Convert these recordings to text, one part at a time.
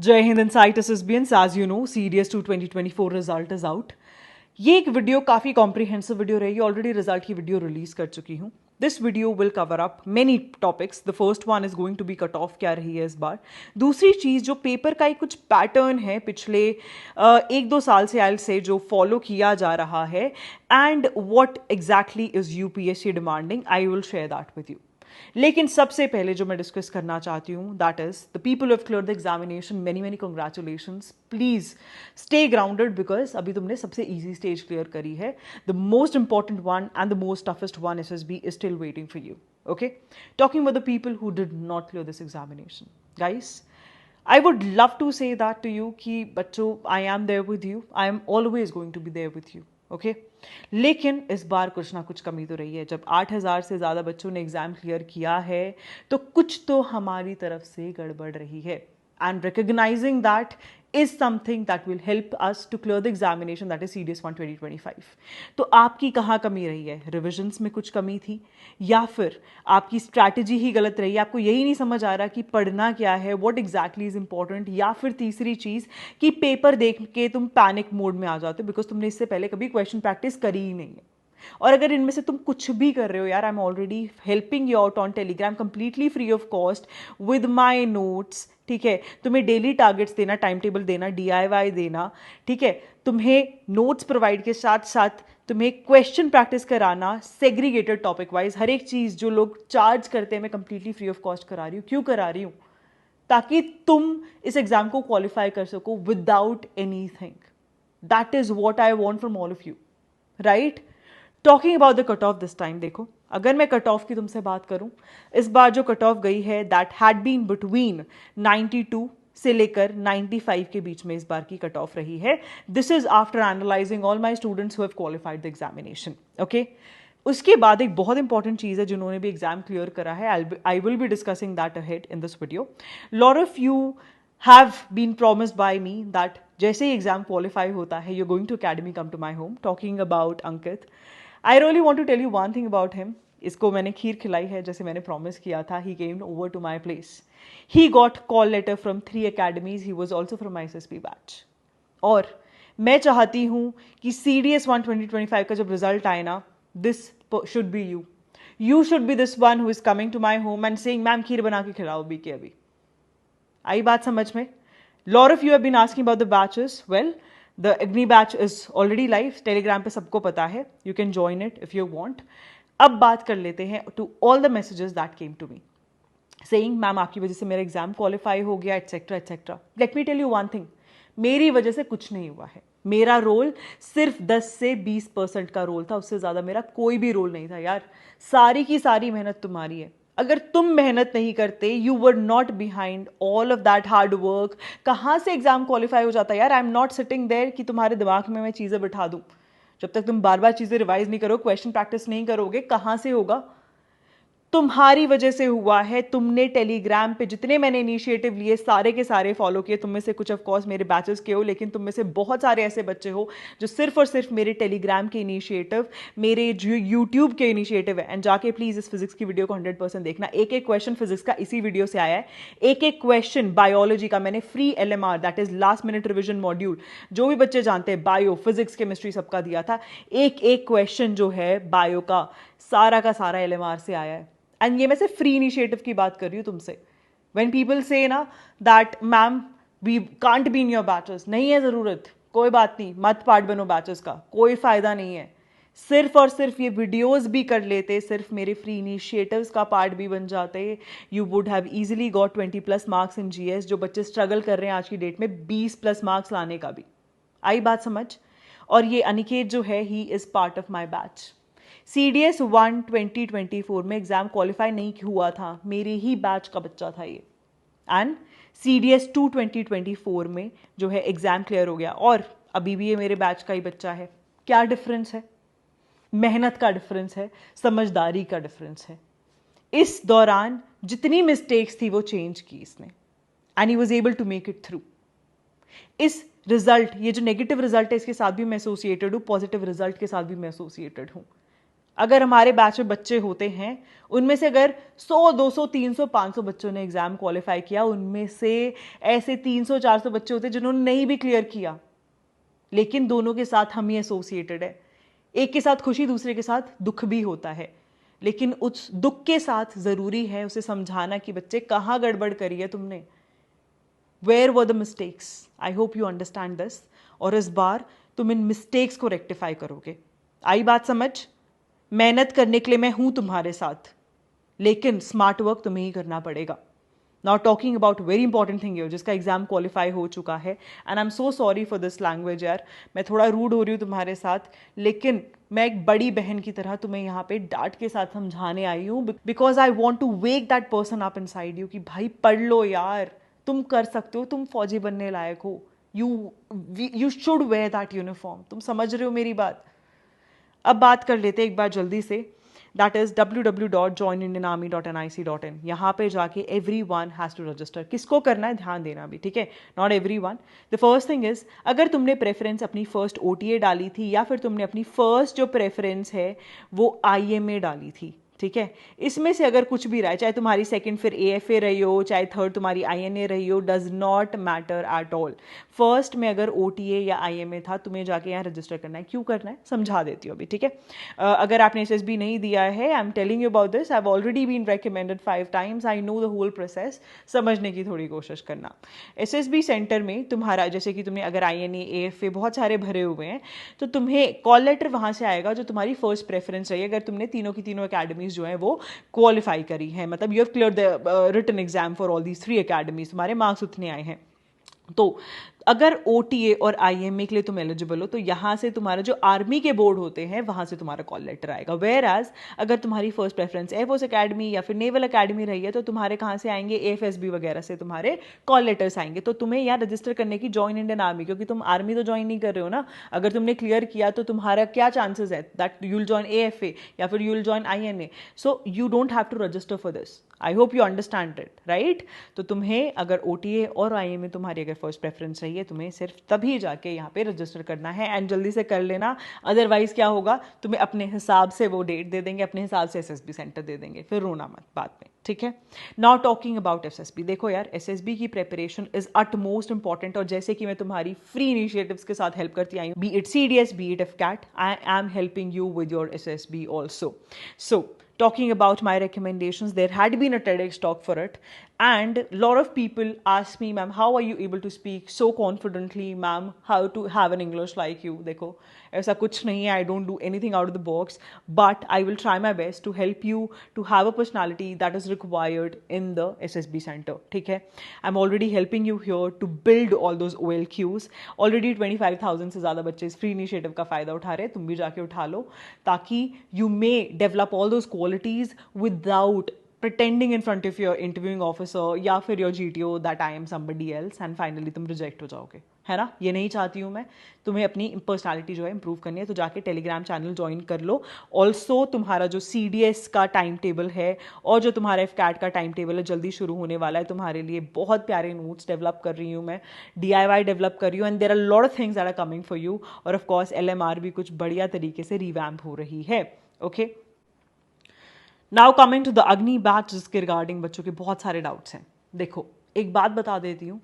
जय Hind insight SSBians as you know CDS 2 2024 result is out. ये एक वीडियो काफ़ी कॉम्प्रिहेंसिव वीडियो रहेगी। ऑलरेडी रिजल्ट की वीडियो रिलीज कर चुकी हूँ। This video will cover up many topics. The first one is going to be cut off क्या रही है इस बार। दूसरी चीज़ जो पेपर का एक कुछ पैटर्न है पिछले 1-2 साल से आयल से जो फॉलो किया जा रहा है and what exactly is UPSC demanding, I will share that with you. लेकिन सबसे पहले जो मैं डिस्कस करना चाहती हूँ that is the people have clear the examination, many many congratulations. Please stay grounded because अभी तुमने सबसे इजी स्टेज क्लियर करी है। The most important one and the most toughest one SSB is still waiting for you. Okay, talking about the people who did not clear this examination, guys I would love to say that to you कि बच्चों I am there with you, I am always going to be there with you, okay? लेकिन इस बार कुछ ना कुछ कमी तो रही है। जब 8,000 से ज़्यादा बच्चों ने एग्ज़ाम क्लियर किया है तो कुछ तो हमारी तरफ से गड़बड़ रही है and recognising that is something that will help us to clear the examination that is CDS 1 2025। तो आपकी कहाँ कमी रही है? रिविजन्स में कुछ कमी थी या फिर आपकी स्ट्रैटेजी ही गलत रही है? आपको यही नहीं समझ आ रहा कि पढ़ना क्या है, व्हाट एग्जैक्टली इज इंपॉर्टेंट? या फिर तीसरी चीज़ कि पेपर देख के तुम पैनिक मोड में आ जाते हो बिकॉज तुमने इससे पहले कभी क्वेश्चन प्रैक्टिस करी ही नहीं है। और अगर इनमें से तुम कुछ भी कर रहे हो यार, I am already helping you out on Telegram completely free of cost with my notes. ठीक है, तुम्हें डेली टारगेट्स देना, टाइम टेबल देना, DIY देना, ठीक है, तुम्हें नोट्स प्रोवाइड के साथ साथ तुम्हें क्वेश्चन प्रैक्टिस कराना सेग्रीगेटेड टॉपिक वाइज। हर एक चीज़ जो लोग चार्ज करते हैं मैं कंप्लीटली फ्री ऑफ कॉस्ट करा रही हूँ। क्यों करा रही हूँ? ताकि तुम इस एग्जाम को क्वालिफाई कर सको without any thing. That is what I want from all of you, right? Talking about the cut off this time, देखो अगर मैं कट ऑफ की तुमसे बात करूं, इस बार जो कट ऑफ गई है दैट हैड बीन बिटवीन 92 से लेकर 95 के बीच में इस बार की कट ऑफ रही है। This is after analysing all my students who have qualified the examination. Okay, उसके बाद एक बहुत इंपॉर्टेंट चीज़ है जिन्होंने भी एग्जाम क्लियर करा है, I will be discussing that ahead in this video. Lot of you have been promised by me that जैसे ही एग्जाम क्वालिफाई होता है you going to academy, come to my home. Talking about Ankit, I really want to tell you one thing about him. इसको मैंने खीर खिलाई है जैसे मैंने प्रॉमिस किया था। He came over to my place, he got call letter from 3 academies, he was also from my SSB batch. और मैं चाहती हूँ कि CDS 1 2025 का जब रिजल्ट आए ना, this should be you, you should be this one who is coming to my home and saying ma'am खीर बना के खिलाओ अभी के अभी। आई बात समझ में? Lot of you have been asking about the batches. Well, the Agni batch is already live, Telegram पे सबको पता है, you can join it if you want. अब बात कर लेते हैं to all the messages that came to me saying ma'am आपकी वजह से मेरा एग्जाम क्वालिफाई हो गया etcetera etcetera. Let me tell you one thing, मेरी वजह से कुछ नहीं हुआ है। मेरा रोल सिर्फ 10 से 20% का रोल था, उससे ज़्यादा मेरा कोई भी रोल नहीं था यार। सारी की सारी मेहनत तुम्हारी है। अगर तुम मेहनत नहीं करते, you were not behind all of that hard work, कहाँ से एग्जाम क्वालिफाई हो जाता यार? I am not sitting there कि तुम्हारे दिमाग में मैं चीज़ें बिठा दूँ। जब तक तुम बार बार चीज़ें रिवाइज नहीं करो, क्वेश्चन प्रैक्टिस नहीं करोगे, कहाँ से होगा? तुम्हारी वजह से हुआ है। तुमने टेलीग्राम पे जितने मैंने इनिशिएटिव लिए सारे के सारे फॉलो किए। तुम में से कुछ ऑफ कोर्स मेरे बैचेस के हो, लेकिन तुम में से बहुत सारे ऐसे बच्चे हो जो सिर्फ और सिर्फ मेरे टेलीग्राम के इनिशिएटिव, मेरे जो यूट्यूब के इनिशिएटिव है। एंड जाके प्लीज इस फिजिक्स की वीडियो को 100% देखना। एक एक क्वेश्चन फिजिक्स का इसी वीडियो से आया है। एक एक क्वेश्चन बायोलॉजी का मैंने free LMR that is last minute revision module, जो भी बच्चे जानते हैं बायो फिजिक्स केमिस्ट्री सबका दिया था। एक एक क्वेश्चन जो है बायो का सारा LMR से आया है। एंड ये मैं सिर्फ फ्री इनिशिएटिव की बात कर रही हूँ तुमसे। व्हेन पीपल से ना that ma'am we can't be in your batches, नहीं है ज़रूरत, कोई बात नहीं, मत पार्ट बनो बैचेस का, कोई फ़ायदा नहीं है। सिर्फ और सिर्फ ये वीडियोस भी कर लेते, सिर्फ मेरे फ्री इनिशिएटिव्स का पार्ट भी बन जाते, you would have easily got 20+ marks in GS। जो बच्चे स्ट्रगल कर रहे हैं आज की डेट में 20+ मार्क्स लाने का भी। आई बात समझ? और ये अनिकेत जो है, he is part of my batch. CDS 1 2024 में एग्जाम क्वालिफाई नहीं हुआ था, मेरे ही बैच का बच्चा था ये। एंड CDS 2 2024 में जो है एग्जाम क्लियर हो गया और अभी भी ये मेरे बैच का ही बच्चा है। क्या डिफरेंस है? मेहनत का डिफरेंस है, समझदारी का डिफरेंस है। इस दौरान जितनी मिस्टेक्स थी वो चेंज की इसने and he was able to make it through. इस रिजल्ट, ये जो नेगेटिव रिजल्ट है इसके साथ भी मैं एसोसिएटेड हूँ, पॉजिटिव रिजल्ट के साथ भी मैं एसोसिएटेड हूँ। अगर हमारे बैच में बच्चे होते हैं, उनमें से अगर 100, 200, 300, 500 बच्चों ने एग्जाम क्वालिफाई किया, उनमें से ऐसे 300, 400 बच्चे होते जिन्होंने नहीं भी क्लियर किया, लेकिन दोनों के साथ हम ही एसोसिएटेड है। एक के साथ खुशी, दूसरे के साथ दुख भी होता है, लेकिन उस दुख के साथ जरूरी है उसे समझाना कि बच्चे कहाँ गड़बड़ करी है तुमने, where were the mistakes. I hope you understand this. और इस बार तुम इन मिस्टेक्स को रेक्टिफाई करोगे। आई बात समझ? मेहनत करने के लिए मैं हूं तुम्हारे साथ, लेकिन स्मार्ट वर्क तुम्हें ही करना पड़ेगा। Now talking about very important thing है जिसका एग्जाम क्वालिफाई हो चुका है, and I am so sorry for this language यार, मैं थोड़ा रूड हो रही हूँ तुम्हारे साथ, लेकिन मैं एक बड़ी बहन की तरह तुम्हें यहाँ पे डांट के साथ समझाने आई हूँ, because I want to wake that person up inside you कि भाई पढ़ लो यार, तुम कर सकते हो, तुम फौजी बनने लायक हो, you should wear that uniform. तुम समझ रहे हो मेरी बात? अब बात कर लेते हैं एक बार जल्दी से, दैट इज www.joinindianarmy.nic.in। यहाँ पे जाके everyone has to register। किसको करना है ध्यान देना भी, ठीक है, not everyone। The first thing is, अगर तुमने प्रेफरेंस अपनी फर्स्ट OTA डाली थी, या फिर तुमने अपनी फर्स्ट जो प्रेफरेंस है वो IMA डाली थी, ठीक है, इसमें से अगर कुछ भी रहा है, चाहे तुम्हारी सेकंड फिर AFA रही हो, चाहे थर्ड तुम्हारी INA रही हो, does not matter at all. First में अगर OTA या IMA था, तुम्हें जाके यहाँ रजिस्टर करना है। क्यों करना है समझा देती हूँ अभी, ठीक है। अगर आपने SSB नहीं दिया है, I am telling you about this, I have already been recommended 5 times, I know the whole process, समझने की थोड़ी कोशिश करना। SSB सेंटर में तुम्हारा, जैसे कि तुमने अगर INA AFA बहुत सारे भरे हुए हैं, तो तुम्हें कॉल लेटर वहाँ से आएगा जो तुम्हारी फर्स्ट प्रेफरेंस रही, अगर तुमने तीनों की तीनों अकेडमी जो है वो क्वालिफाई करी है, मतलब you have clear the written exam for all these 3 academies, तुम्हारे मार्क्स उतने आए हैं। तो अगर OTA और IMA के लिए तुम एलिजिबल हो, तो यहाँ से तुम्हारा जो आर्मी के बोर्ड होते हैं वहाँ से तुम्हारा कॉल लेटर आएगा। वेयर एज अगर तुम्हारी फर्स्ट प्रेफरेंस एयरफोर्स अकेडमी या फिर नेवल अकेडमी रही है, तो तुम्हारे कहाँ से आएंगे, AFSB वगैरह से तुम्हारे कॉल लेटर्स आएंगे। तो तुम्हें यहाँ रजिस्टर करने की जॉइन इंडियन आर्मी, क्योंकि तुम आर्मी तो ज्वाइन नहीं कर रहे हो ना, अगर तुमने क्लियर किया तो तुम्हारा क्या चांसेस है that you will join AFA या फिर you will join INA। So you don't have to register for this. I hope you understand it, right. तो तुम्हें अगर OTA और IMA तुम्हारी अगर फर्स्ट प्रेफरेंस रही है, तुम्हें सिर्फ तभी जाके यहाँ पे रजिस्टर करना है, एंड जल्दी से कर लेना, अदरवाइज क्या होगा, तुम्हें अपने हिसाब से वो डेट दे देंगे, अपने हिसाब से SSB सेंटर दे देंगे, फिर रोना मत बाद में, ठीक है। नाउ टॉकिंग अबाउट SSB, देखो यार SSB की preparation is at most important, और जैसे कि मैं तुम्हारी फ्री इनिशिएटिव्स के साथ हेल्प करती आई हूँ, B it CDS, B it FCAT, I am helping you with your SSB also. So talking about my recommendations, there had been a TEDx talk for it, and a lot of people ask me, ma'am, how are you able to speak so confidently, ma'am, how to have an English like you? देखो ऐसा कुछ नहीं है, I don't do anything out of the box, but I will try my best to help you to have a personality that is required in the SSB center, ठीक है। I'm already helping you here to build all those OLQs। already 25,000 से ज़्यादा बच्चे इस free initiative का फ़ायदा उठा रहे हैं, तुम भी जाके उठा लो, ताकि you may develop all those qualities without pretending in front of your interviewing officer या फिर your GTO that I am somebody else and finally तुम रिजेक्ट हो जाओगे, है ना। ये नहीं चाहती हूँ मैं, तुम्हें अपनी पर्सनालिटी जो है इंप्रूव करनी है, तो जाके टेलीग्राम चैनल ज्वाइन कर लो। ऑल्सो तुम्हारा जो CDS का टाइम टेबल है और जो तुम्हारा FCAT का टाइम टेबल है जल्दी शुरू होने वाला है, तुम्हारे लिए बहुत प्यारे नोट्स डेवलप कर रही हूँ मैं, DIY डेवलप कर रही हूँ, and there are lot of things that are coming for you, और ऑफ कोर्स LMR भी कुछ बढ़िया तरीके से रिवैम्प हो रही है, okay. Now coming to the Agni batch, जिसके रिगार्डिंग बच्चों के बहुत सारे डाउट्स हैं। देखो एक बात बता देती हूँ,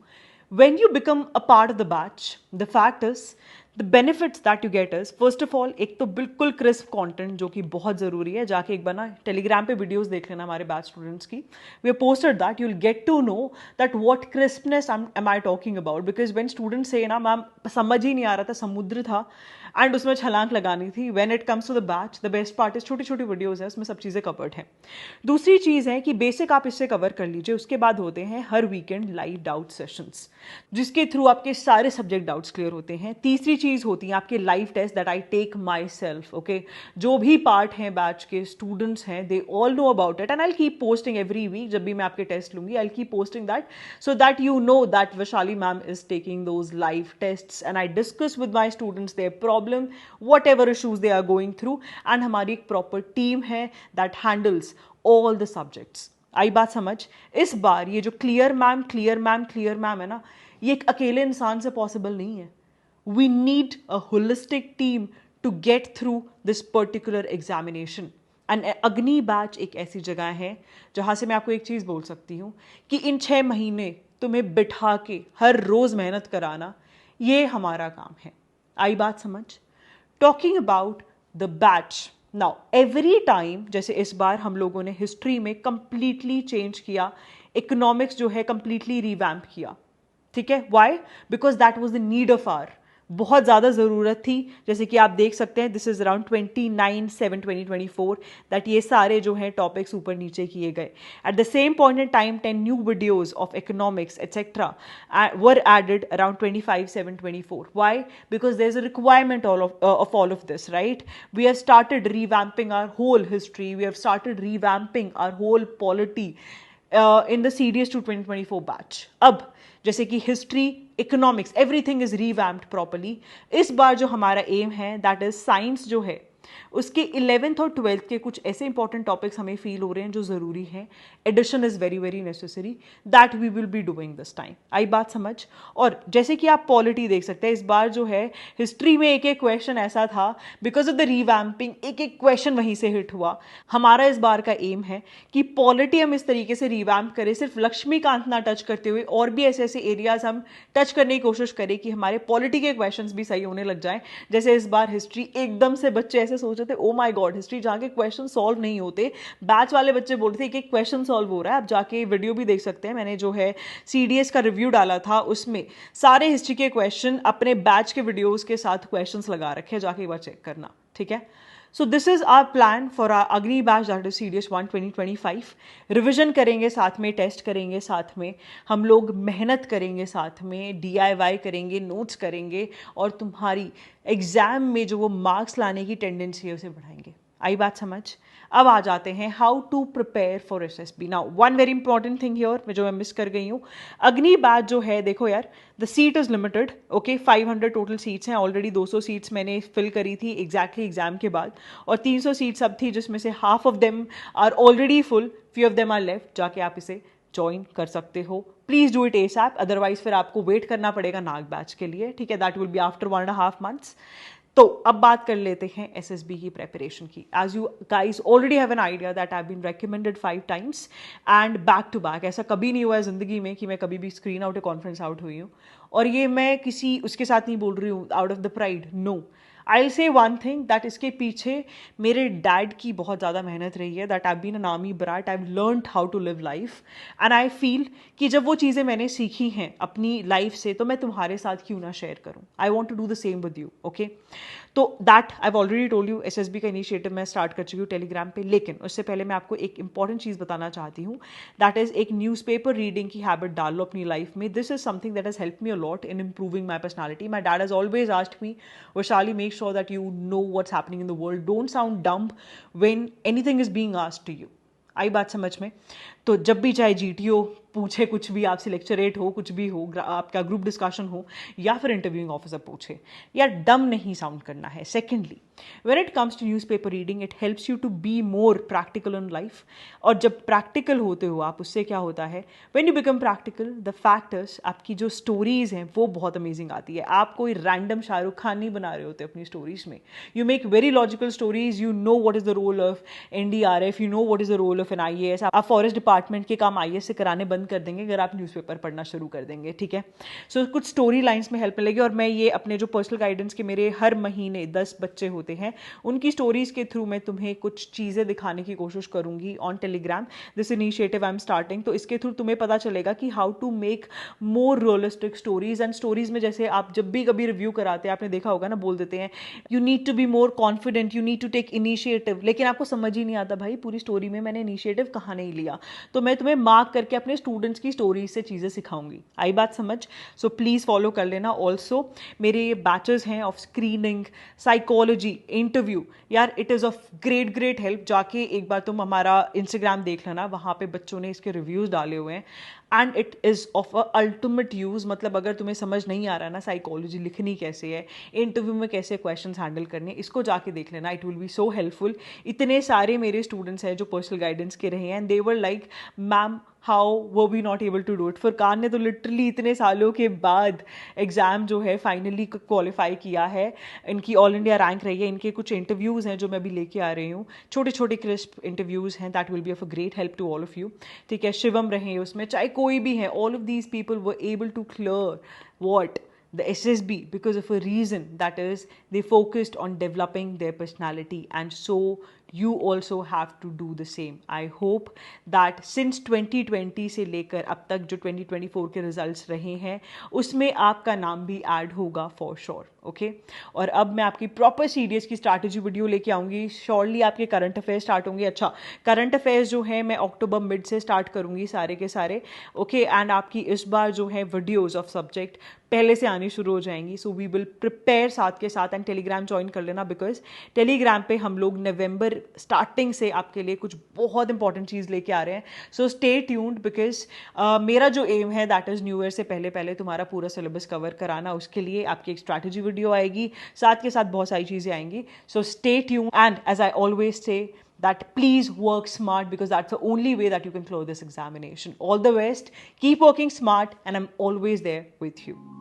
when you become a part of the batch, the fact is the benefits that you get is, first of all, एक तो बिल्कुल क्रिस्प कंटेंट जो कि बहुत ज़रूरी है, जाके एक बार ना टेलीग्राम पे वीडियोस देख लेना हमारे बैच स्टूडेंट्स की, we have posted that, you will get to know that what crispness am I talking about, because when students से ना मैम समझ ही नहीं आ रहा था, समुद्र था एंड उसमें छलांग लगानी थी। When it comes to the batch, the best part is छोटी छोटी वीडियोस है, उसमें सब चीज़ें कवर्ड हैं। दूसरी चीज़ है कि बेसिक आप इससे कवर कर लीजिए, उसके बाद होते हैं हर वीकेंड लाइव डाउट सेशंस, जिसके थ्रू आपके सारे सब्जेक्ट डाउट्स क्लियर होते हैं। तीसरी चीज़ होती है आपके live test that I take myself, okay. जो भी पार्ट हैं बैच के स्टूडेंट्स हैं, they all know about it, and I keep posting every week, जब भी मैं आपके टेस्ट लूंगी I keep posting that, so that you know that Vaishali ma'am is taking those live tests, and I discuss with my students their problem, whatever issues they are going through, and हमारी एक proper team है that handles all the subjects। आई बात समझ? इस बार ये जो clear ma'am clear ma'am clear ma'am है ना, ये एक अकेले इंसान से पॉसिबल नहीं है। We need a holistic team to get through this particular examination. And Agni batch एक ऐसी जगह है जहाँ से मैं आपको एक चीज़ बोल सकती हूँ कि इन 6 महीने तुम्हें बिठा के हर रोज़ मेहनत कराना, ये हमारा काम है। आई बात समझ? Talking about the batch now, every time, जैसे इस बार हम लोगों ने हिस्ट्री में कंप्लीटली चेंज किया, इकोनॉमिक्स जो है कंप्लीटली रिवैम्प किया, ठीक है? Why? Because that was the need of hour, बहुत ज़्यादा ज़रूरत थी। जैसे कि आप देख सकते हैं, दिस इज़ अराउंड 29/7/2024 दैट ये सारे जो हैं टॉपिक्स ऊपर नीचे किए गए। At the same point in time 10 new videos of economics etcetera were added around 25/7/24। Why? Because there is a requirement of all of this, right? We have started revamping our whole history, we have started revamping our whole polity in the CDS 2024 batch. अब जैसे कि history, economics, everything is revamped properly. इस बार जो हमारा M है that is science जो है उसके 11th और 12th के कुछ ऐसे इंपॉर्टेंट टॉपिक्स हमें फील हो रहे हैं जो ज़रूरी हैं। Addition is very very necessary, that we will be doing this time. आई बात समझ? और जैसे कि आप पॉलिटी देख सकते हैं, इस बार जो है हिस्ट्री में एक एक क्वेश्चन ऐसा था, बिकॉज ऑफ द रिवैम्पिंग एक एक क्वेश्चन वहीं से हिट हुआ। हमारा इस बार का एम है कि पॉलिटी हम इस तरीके से रिवैम्प करें, सिर्फ लक्ष्मीकांत ना टच करते हुए और भी ऐसे ऐसे एरियाज हम टच करने की कोशिश करें कि हमारे पॉलिटी के क्वेश्चन भी सही होने लग जाए। जैसे इस बार हिस्ट्री एकदम से बच्चे ऐसे सोच रहे थे, ओ माय गॉड, हिस्ट्री जहाँ के क्वेश्चन सॉल्व नहीं होते, बैच वाले बच्चे बोल रहे थे एक क्वेश्चन सॉल्व हो रहा है। आप जाके वीडियो भी देख सकते हैं, मैंने जो है सीडीएस का रिव्यू डाला था, उसमें सारे हिस्ट्री के क्वेश्चन अपने बैच के वीडियोस के साथ क्वेश्चंस लगा रखे हैं, जाके एक बार चेक करना, ठीक है? So this is our plan for our Agni batch that is CDS 1 2025। Revision करेंगे साथ में, टेस्ट करेंगे साथ में, हम लोग मेहनत करेंगे साथ में, DIY करेंगे, नोट्स करेंगे, और तुम्हारी एग्जाम में जो वो मार्क्स लाने की टेंडेंसी है उसे बढ़ाएंगे। आई बात समझ? अब आ जाते हैं how to prepare for SSB। Now one very important thing here जो मैं मिस कर गई हूँ, अग्नि बैच जो है, देखो यार, the seat is limited, okay? 500 total seats हैं, ऑलरेडी 200 सीट्स मैंने फिल करी थी एग्जैक्टली एग्जाम के बाद, और 300 सीट्स अब थी, जिसमें से half of them are already full, few of them are left. जाके आप इसे ज्वाइन कर सकते हो, please do it ASAP, otherwise फिर आपको वेट करना पड़ेगा नाग बैच के लिए, ठीक है? That will be after 1.5 months। तो अब बात कर लेते हैं SSB की प्रेपरेशन की। As you guys already have an idea that I been recommended 5 times and back to back. ऐसा कभी नहीं हुआ है जिंदगी में कि मैं कभी भी स्क्रीन आउट या कॉन्फ्रेंस आउट हुई हूँ, और ये मैं किसी उसके साथ नहीं बोल रही हूँ out of the pride, no. I say one thing that इसके पीछे मेरे डैड की बहुत ज़्यादा मेहनत रही है, that I been an army brat, I have learned how to live life, and I feel कि जब वो चीज़ें मैंने सीखी हैं अपनी लाइफ से, तो मैं तुम्हारे साथ क्यों ना शेयर करूँ। I want to do the same with you, okay? तो that I already told you, SSB का इनिशिएटिव मैं स्टार्ट कर चुकी हूँ टेलीग्राम पे। लेकिन उससे पहले मैं आपको एक इंपॉर्टेंट चीज़ बताना चाहती हूँ, दैट इज एक न्यूज़पेपर रीडिंग की हैबिट डाल लो अपनी लाइफ में। This is something that has help me a lot in improving my personality. My dad has always asked me, Vaishali, make sure that you know what's happening in the world. Don't sound dumb when anything is being asked to you. आई बात समझ में? तो जब भी चाहे GTO पूछे कुछ भी, आपसे लेक्चरेट हो, कुछ भी हो, आपका ग्रुप डिस्कशन हो, या फिर इंटरव्यूइंग ऑफिसर पूछे, या डम नहीं साउंड करना है। Secondly, when it comes to newspaper reading, it helps you to be more practical in life. और जब प्रैक्टिकल होते हो आप, उससे क्या होता है, when you become practical, the factors, आपकी जो स्टोरीज हैं वो बहुत अमेजिंग आती है। आप कोई रैंडम शाहरुख खान नहीं बना रहे होते अपनी स्टोरीज में। You make very logical stories, you know what is the role of NDRF, you know what is the role of an IAS। आप फॉरेस्ट डिपार्टमेंट के काम IAS से कराने बंद कर देंगे अगर आप न्यूज़पेपर पढ़ना शुरू कर देंगे, ठीक है? सो कुछ स्टोरी लाइन्स में हेल्प मिलेगी। और मैं ये अपने जो पर्सनल गाइडेंस के मेरे हर महीने 10 बच्चे होते हैं, उनकी स्टोरीज के थ्रू मैं तुम्हें कुछ चीज़ें दिखाने की कोशिश करूंगी on Telegram. This initiative I am starting, तो इसके थ्रू तुम्हें पता चलेगा कि how to make more realistic stories. And stories में जैसे आप जब भी कभी रिव्यू कराते हैं, आपने देखा होगा ना, बोल देते हैं you need to be more confident, you need to take initiative, लेकिन आपको समझ ही नहीं आता भाई पूरी स्टोरी में मैंने इनिशिएटिव कहाँ नहीं लिया। तो मैं तुम्हें मार्क करके अपने स्टूडेंट्स की स्टोरीज से चीज़ें सिखाऊंगी। आई बात समझ? सो प्लीज़ फॉलो कर लेना। ऑल्सो मेरे ये बैचेस हैं ऑफ स्क्रीनिंग, साइकोलॉजी, इंटरव्यू, यार it is of great help. जाके एक बार तुम हमारा इंस्टाग्राम देख लेना, वहाँ पे बच्चों ने इसके रिव्यूज़ डाले हुए हैं। And it is of a ultimate use. मतलब अगर तुम्हें समझ नहीं आ रहा ना साइकोलॉजी लिखनी कैसे है, इंटरव्यू में कैसे क्वेश्चंस हैंडल करने, इसको जाके देख लेना. It will be so helpful. इतने सारे मेरे स्टूडेंट्स हैं जो पर्सनल गाइडेंस के रहे हैं and they were like ma'am how वो we not able to do it. Furqan ने तो लिटरली इतने सालों के बाद एग्ज़ाम जो है फाइनली क्वालिफाई किया है. इनकी ऑल इंडिया रैंक रही है. इनके कुछ इंटरव्यूज़ हैं जो मैं अभी लेके आ रही हूँ, छोटे छोटे क्रिस्प इंटरव्यूज़ हैं. That will be of a great help to all of you. ठीक है, शिवम रहे उसमें, चाहे कोई भी है, all of these people were able to clear what the SSB because of a reason, that is they focused on developing their personality, and so you also have to do the same. I hope that since 2020 से लेकर अब तक जो 2024 के results रहे हैं उसमें आपका नाम भी ऐड होगा फॉर श्योर. ओके, और अब मैं आपकी प्रॉपर सीडीएस की स्ट्रैटेजी वीडियो लेके आऊँगी. श्योरली आपके करंट अफेयर्स स्टार्ट होंगे. अच्छा, करंट अफेयर्स जो है मैं अक्टूबर मिड से स्टार्ट करूँगी सारे के सारे. ओके, एंड आपकी इस बार जो है वीडियोज़ ऑफ सब्जेक्ट पहले से आनी शुरू हो जाएंगी. सो वी विल प्रिपेयर साथ के साथ. एंड टेलीग्राम ज्वाइन कर लेना बिकॉज टेलीग्राम पे हम लोग नवंबर स्टार्टिंग से आपके लिए कुछ बहुत इंपॉर्टेंट चीज़ लेके आ रहे हैं. सो स्टे ट्यून्ड बिकॉज मेरा जो एम है दैट इज़ न्यू ईयर से पहले पहले तुम्हारा पूरा सिलेबस कवर कराना. उसके लिए आपकी एक स्ट्रैटेजी वीडियो आएगी, साथ के साथ बहुत सारी चीज़ें आएंगी. So stay tuned and as I always say that please work smart because that's the only way that you can clear this examination. All the best, keep working smart, and I'm always there with you.